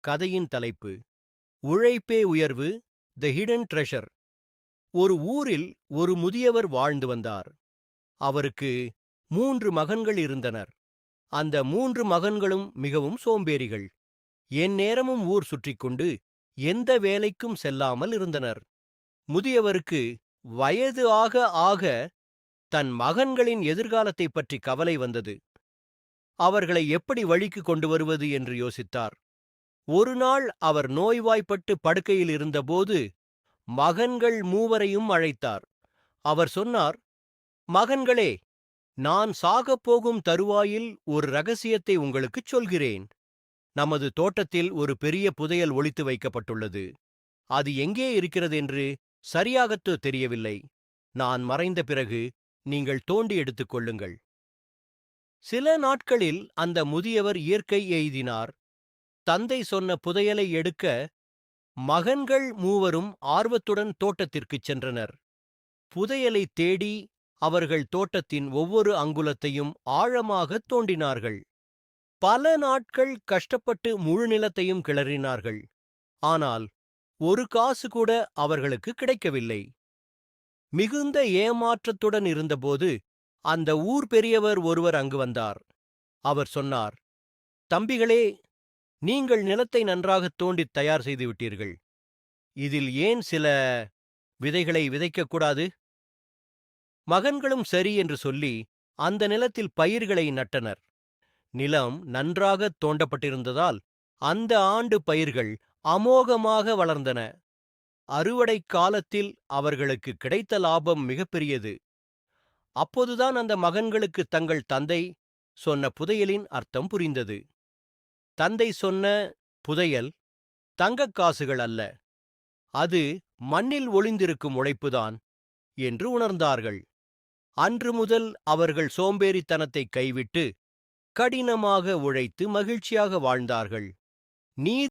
கதையின் தலைப்பு உழைப்பே உயர்வு, தி ஹிடன் ட்ரெஷர். ஒரு ஊரில் ஒரு முதியவர் வாழ்ந்து வந்தார். அவருக்கு 3 மகன்கள் இருந்தனர். அந்த 3 மகன்களும் மிகவும் சோம்பேறிகள். எந்நேரமும் ஊர் சுற்றிக்கொண்டு எந்த வேலைக்கும் செல்லாமல் இருந்தனர். முதியவருக்கு வயது ஆக ஆக தன் மகன்களின் எதிர்காலத்தைப் பற்றி கவலை வந்தது. அவர்களை எப்படி வழிக்கு கொண்டு வருவது என்று யோசித்தார். ஒரு நாள் அவர் நோய்வாய்ப்பட்டு படுக்கையில் இருந்தபோது மகன்கள் மூவரையும் அழைத்தார். அவர் சொன்னார், மகன்களே, நான் சாகப்போகும் தருவாயில் ஒரு ரகசியத்தை உங்களுக்குச் சொல்கிறேன். நமது தோட்டத்தில் ஒரு பெரிய புதையல் ஒளித்து வைக்கப்பட்டுள்ளது. அது எங்கே இருக்கிறது என்று சரியாகத் தெரியவில்லை. நான் மறைந்த பிறகு நீங்கள் தோண்டி எடுத்துக் கொள்ளுங்கள். சில நாட்களில் அந்த முதியவர் இயற்கை எய்தினார். தந்தை சொன்ன புதையலை எடுக்க மகன்கள் மூவரும் ஆர்வத்துடன் தோட்டத்திற்குச் சென்றனர். புதையலைத் தேடி அவர்கள் தோட்டத்தின் ஒவ்வொரு அங்குலத்தையும் ஆழமாகத் தோண்டினார்கள். பல நாட்கள் கஷ்டப்பட்டு முழு நிலத்தையும் கிளறினார்கள். ஆனால் ஒரு காசு கூட அவர்களுக்கு கிடைக்கவில்லை. மிகுந்த ஏமாற்றத்துடன் இருந்தபோது அந்த ஊர் பெரியவர் ஒருவர் அங்கு வந்தார். அவர் சொன்னார், தம்பிகளே, நீங்கள் நிலத்தை நன்றாகத் தோண்டித் தயார் செய்து விட்டீர்கள். இதில் ஏன் சில விதைகளை விதைக்கக்கூடாது? மகன்களும் சரி என்று சொல்லி அந்த நிலத்தில் பயிர்களை நட்டனர். நிலம் நன்றாகத் தோண்டப்பட்டிருந்ததால் அந்த ஆண்டு பயிர்கள் அமோகமாக வளர்ந்தன. அறுவடை காலத்தில் அவர்களுக்கு கிடைத்த லாபம் மிகப்பெரியது. அப்போதுதான் அந்த மகன்களுக்கு தங்கள் தந்தை சொன்ன புதையலின் அர்த்தம் புரிந்தது. தந்தை சொன்ன புதையல் தங்கக் காசுகள் அல்ல, அது மண்ணில் ஒளிந்திருக்கும் உழைப்புதான் என்று உணர்ந்தார்கள். அன்று முதல் அவர்கள் சோம்பேறித்தனத்தை கைவிட்டு கடினமாக உழைத்து மகிழ்ச்சியாக வாழ்ந்தார்கள். நீதி